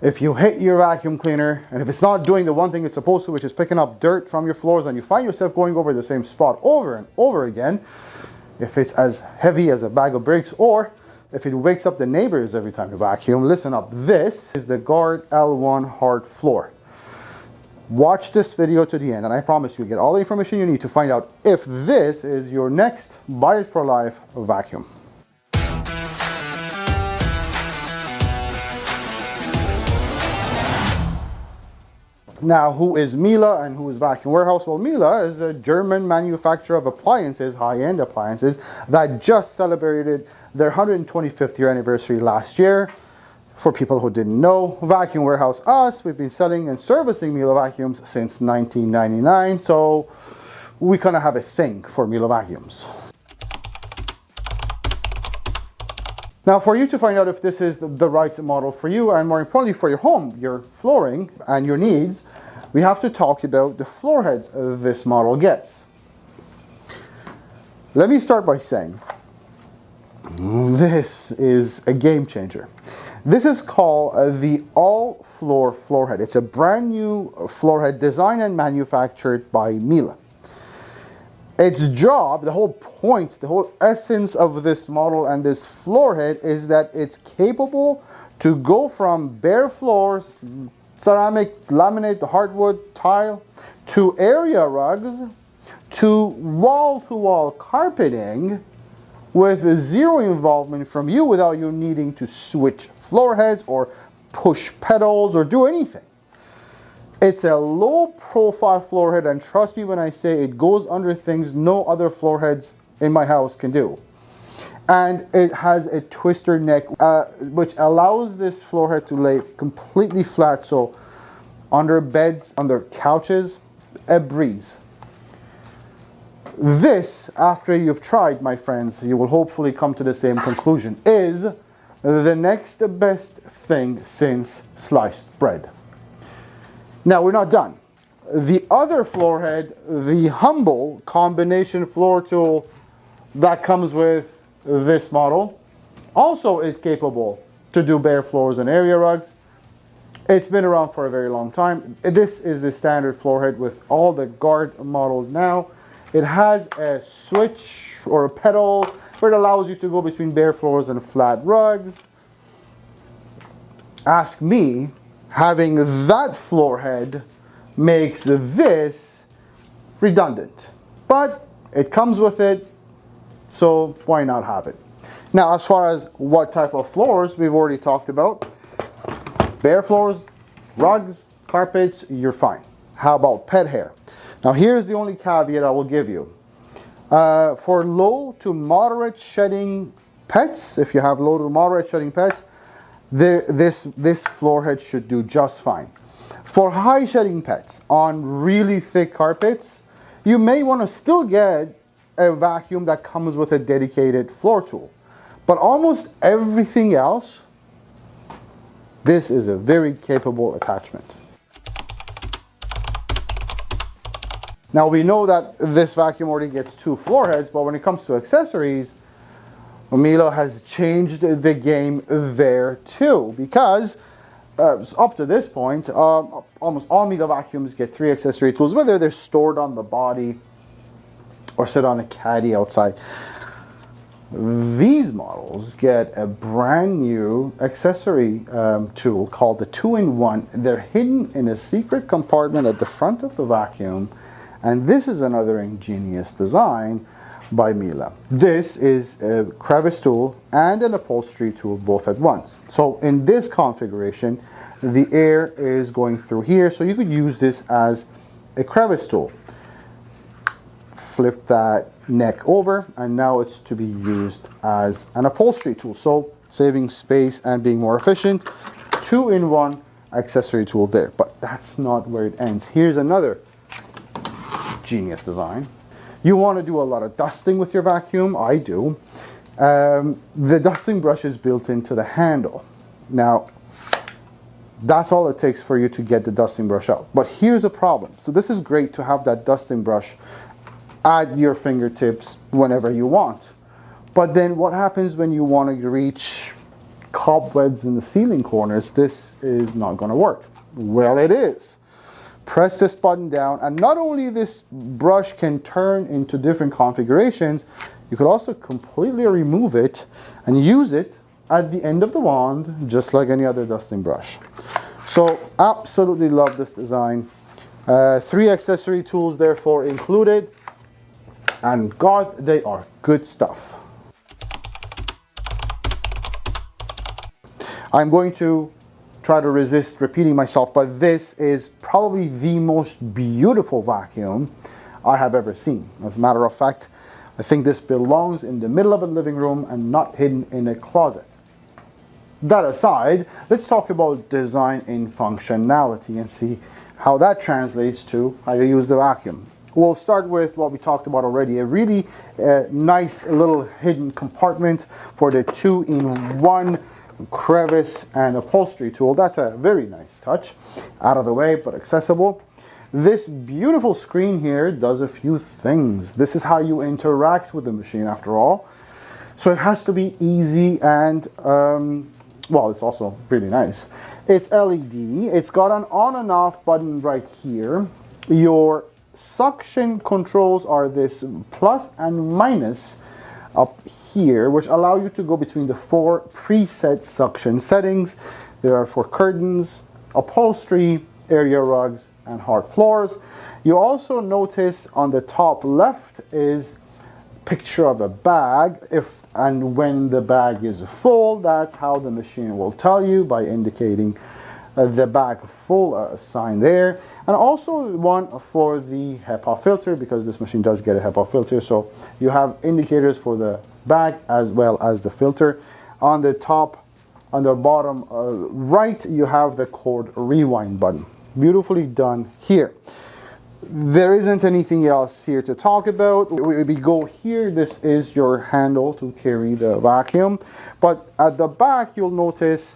If you hit your vacuum cleaner and if it's not doing the one thing it's supposed to, which is picking up dirt from your floors, and you find yourself going over the same spot over and over again, if it's as heavy as a bag of bricks, or if it wakes up the neighbors every time you vacuum, listen up. This is the Guard L1 AllFloor. Watch this video to the end and I promise you'll get all the information you need to find out if this is your next buy it for life vacuum. Now, who is Miele and who is Vacuum Warehouse? Well, Miele is a German manufacturer of appliances, high-end appliances, that just celebrated their 125th year anniversary last year. For people who didn't know, Vacuum Warehouse, us, we've been selling and servicing Miele vacuums since 1999, so we kind of have a thing for Miele vacuums. Now, for you to find out if this is the right model for you, and more importantly for your home, your flooring and your needs, we have to talk about the floor heads this model gets. Let me start by saying, this is a game changer. This is called the Allfloor floor head. It's a brand new floor head designed and manufactured by Miele. Its job, the whole point, the whole essence of this model and this floor head is that it's capable to go from bare floors, ceramic, laminate, hardwood, tile, to area rugs, to wall carpeting with zero involvement from you without you needing to switch floor heads or push pedals or do anything. It's a low profile floor head, and trust me when I say it goes under things no other floor heads in my house can do. And it has a twister neck which allows this floor head to lay completely flat, so under beds, under couches, a breeze. This, after you've tried, my friends, you will hopefully come to the same conclusion, is the next best thing since sliced bread. Now, we're not done. The other floor head, the humble combination floor tool that comes with this model, also is capable to do bare floors and area rugs. It's been around for a very long time. This is the standard floor head with all the Guard models now. It has a switch or a pedal where it allows you to go between bare floors and flat rugs. Ask me, having that floor head makes this redundant, but it comes with it, so why not have it? Now, as far as what type of floors, we've already talked about. Bare floors, rugs, carpets, you're fine. How about pet hair? Now, here's the only caveat I will give you. For low to moderate shedding pets, if you have low to moderate shedding pets, this floor head should do just fine. For high shedding pets on really thick carpets, you may want to still get a vacuum that comes with a dedicated floor tool. But almost everything else, this is a very capable attachment. Now, we know that this vacuum already gets 2 floor heads, but when it comes to accessories, Miele has changed the game there too, because up to this point, almost all Miele vacuums get 3 accessory tools, whether they're stored on the body or sit on a caddy outside. These models get a brand new accessory tool called the 2-in-1. They're hidden in a secret compartment at the front of the vacuum, and this is another ingenious design by Miele. This is a crevice tool and an upholstery tool both at once. So in this configuration, the air is going through here, so you could use this as a crevice tool. Flip that neck over, and now it's to be used as an upholstery tool. So saving space and being more efficient, 2-in-1 accessory tool there. But that's not where it ends. Here's another genius design. You want to do a lot of dusting with your vacuum? I do. The dusting brush is built into the handle. Now, that's all it takes for you to get the dusting brush out. But here's a problem. So this is great to have that dusting brush at your fingertips whenever you want. But then what happens when you want to reach cobwebs in the ceiling corners, this is not going to work. Well, it is. Press this button down, and not only this brush can turn into different configurations, you could also completely remove it and use it at the end of the wand, just like any other dusting brush. So absolutely love this design. 3 accessory tools therefore included, and God, they are good stuff. I'm going to try to resist repeating myself, but this is probably the most beautiful vacuum I have ever seen. As a matter of fact, I think this belongs in the middle of a living room and not hidden in a closet. That aside, let's talk about design and functionality and see how that translates to how you use the vacuum. We'll start with what we talked about already, a really nice little hidden compartment for the 2-in-1 crevice and upholstery tool. That's a very nice touch. Out of the way, but accessible. This beautiful screen here does a few things. This is how you interact with the machine after all. So it has to be easy and, well, it's also really nice. It's LED. It's got an on and off button right here. Your suction controls are this plus and minus up here, which allow you to go between the 4 preset suction settings. There are for curtains, upholstery, area rugs, and hard floors. You also notice on the top left is picture of a bag. If and when the bag is full, that's how the machine will tell you by indicating the bag full sign there. And also one for the HEPA filter, because this machine does get a HEPA filter. So you have indicators for the bag as well as the filter. On the top, on the bottom right, you have the cord rewind button. Beautifully done here. There isn't anything else here to talk about. We go here, this is your handle to carry the vacuum. But at the back, you'll notice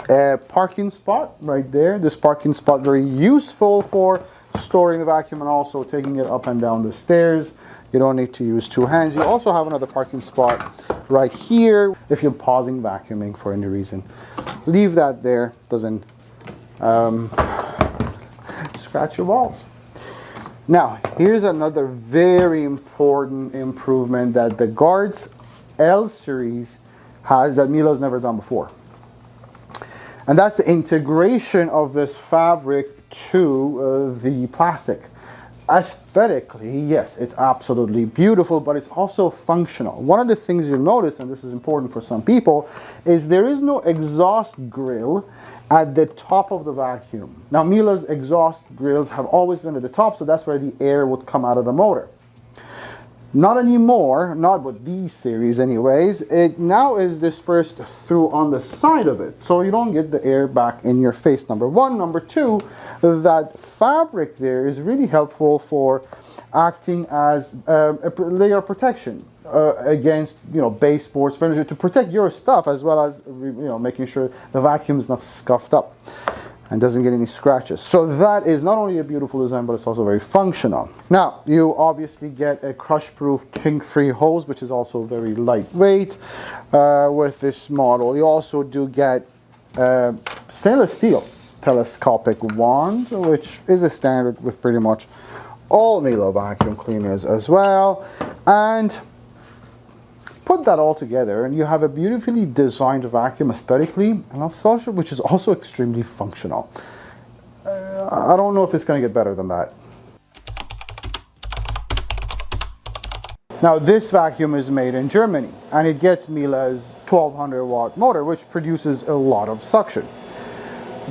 a parking spot right there. This parking spot very useful for storing the vacuum and also taking it up and down the stairs. You don't need to use 2 hands. You also have another parking spot right here if you're pausing vacuuming for any reason. Leave that there, doesn't scratch your walls. Now, here's another very important improvement that the Guards L series has that Miele's never done before. And that's the integration of this fabric to the plastic. Aesthetically, yes, it's absolutely beautiful, but it's also functional. One of the things you'll notice, and this is important for some people, is there is no exhaust grill at the top of the vacuum. Now, Miele's exhaust grills have always been at the top, so that's where the air would come out of the motor. Not anymore, not with these series anyways. It now is dispersed through on the side of it, so you don't get the air back in your face, number one. Number two, that fabric there is really helpful for acting as a layer of protection against, baseboards, furniture, to protect your stuff as well as, making sure the vacuum is not scuffed up and doesn't get any scratches. So that is not only a beautiful design, but it's also very functional. Now, you obviously get a crush-proof kink-free hose, which is also very lightweight with this model. You also do get stainless steel telescopic wand, which is a standard with pretty much all Miele vacuum cleaners as well. And put that all together and you have a beautifully designed vacuum aesthetically, and also, which is also extremely functional. I don't know if it's going to get better than that. Now, this vacuum is made in Germany and it gets Miele's 1200 watt motor, which produces a lot of suction.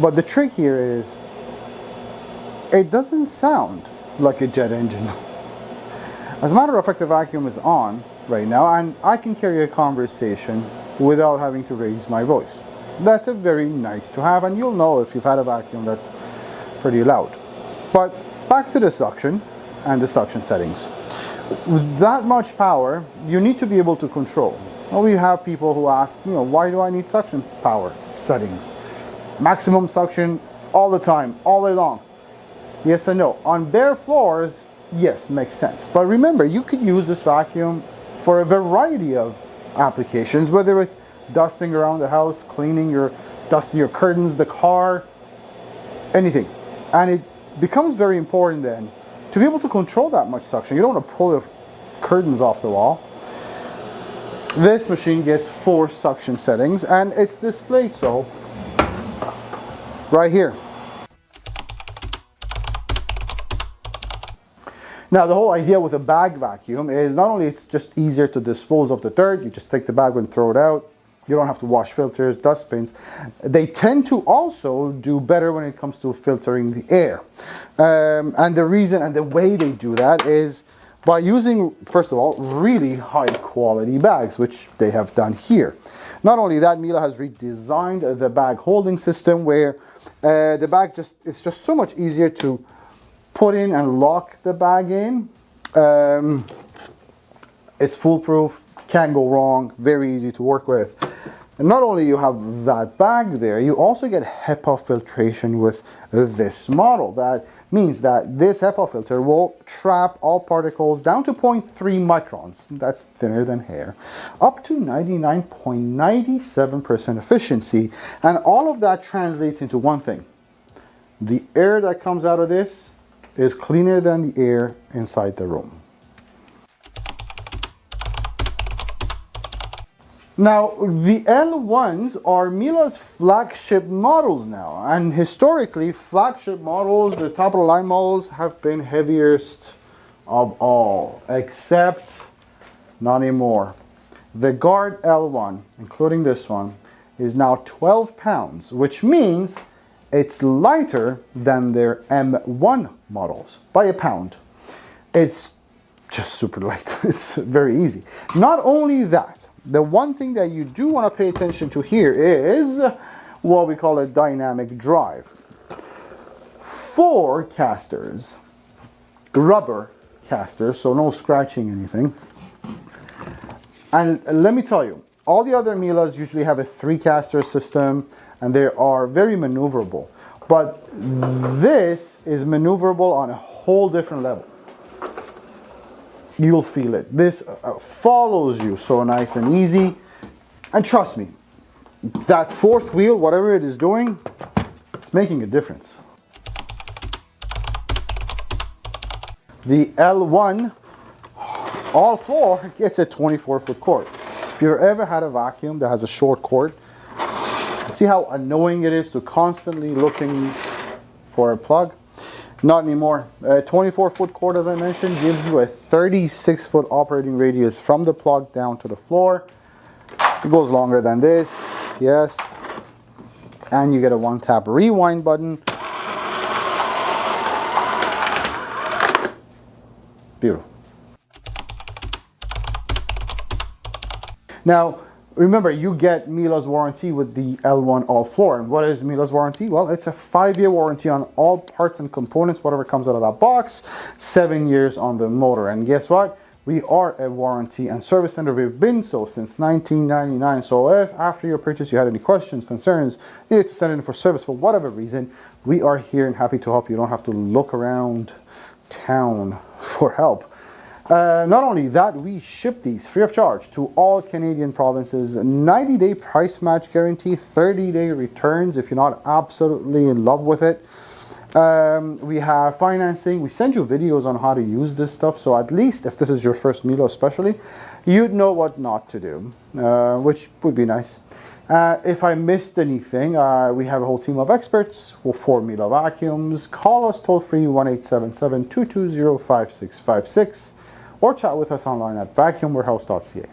But the trick here is it doesn't sound like a jet engine. As a matter of fact, the vacuum is on right now and I can carry a conversation without having to raise my voice. That's a very nice to have, and you'll know if you've had a vacuum that's pretty loud. But back to the suction and the suction settings. With that much power, you need to be able to control. Well, we have people who ask, why do I need suction power settings? Maximum suction all the time, all day long. Yes and no. On bare floors, yes, makes sense. But remember, you could use this vacuum for a variety of applications, whether it's dusting around the house, dusting your curtains, the car, anything. And it becomes very important then to be able to control that much suction. You don't want to pull the curtains off the wall. This machine gets 4 suction settings, and it's displayed so right here. Now, the whole idea with a bag vacuum is not only it's just easier to dispose of the dirt, you just take the bag and throw it out. You don't have to wash filters, dustbins. They tend to also do better when it comes to filtering the air. And the reason and the way they do that is by using, first of all, really high quality bags, which they have done here. Not only that, Miele has redesigned the bag holding system where the bag it's just so much easier to put in and lock the bag in. It's foolproof, can't go wrong, very easy to work with. And not only you have that bag there, you also get HEPA filtration with this model. That means that this HEPA filter will trap all particles down to 0.3 microns, that's thinner than hair, up to 99.97% efficiency. And all of that translates into one thing. The air that comes out of this is cleaner than the air inside the room. Now, the L1s are Miele's flagship models now, and historically, flagship models, the top of the line models, have been heaviest of all, except not anymore. The Guard L1, including this one, is now 12 pounds, which means it's lighter than their M1 models by a pound. It's just super light. It's very easy. Not only that, the one thing that you do want to pay attention to here is what we call a DynamicDrive. 4 casters, rubber casters, so no scratching anything. And let me tell you, all the other Miele's usually have a 3-caster system, and they are very maneuverable. But this is maneuverable on a whole different level. You'll feel it. This follows you so nice and easy. And trust me, that 4th wheel, whatever it is doing, it's making a difference. The L1 AllFloor gets a 24-foot cord. If you've ever had a vacuum that has a short cord, see how annoying it is to constantly looking for a plug? Not anymore. A 24-foot cord, as I mentioned, gives you a 36-foot operating radius from the plug down to the floor. It goes longer than this, yes. And you get a 1-tap rewind button. Beautiful. Now, remember, you get Miele's warranty with the L1 AllFloor. And what is Miele's warranty? Well, it's a 5-year warranty on all parts and components, whatever comes out of that box, 7 years on the motor. And guess what? We are a warranty and service center. We've been so since 1999. So if after your purchase you had any questions, concerns, needed to send it in for service for whatever reason, we are here and happy to help you. You don't have to look around town for help. Not only that, we ship these free of charge to all Canadian provinces. 90-day price match guarantee, 30-day returns if you're not absolutely in love with it. We have financing. We send you videos on how to use this stuff, so at least if this is your first Miele especially, you'd know what not to do, which would be nice. If I missed anything, we have a whole team of experts for Miele vacuums. Call us toll free 1-877-220-5656 or chat with us online at vacuumwarehouse.ca.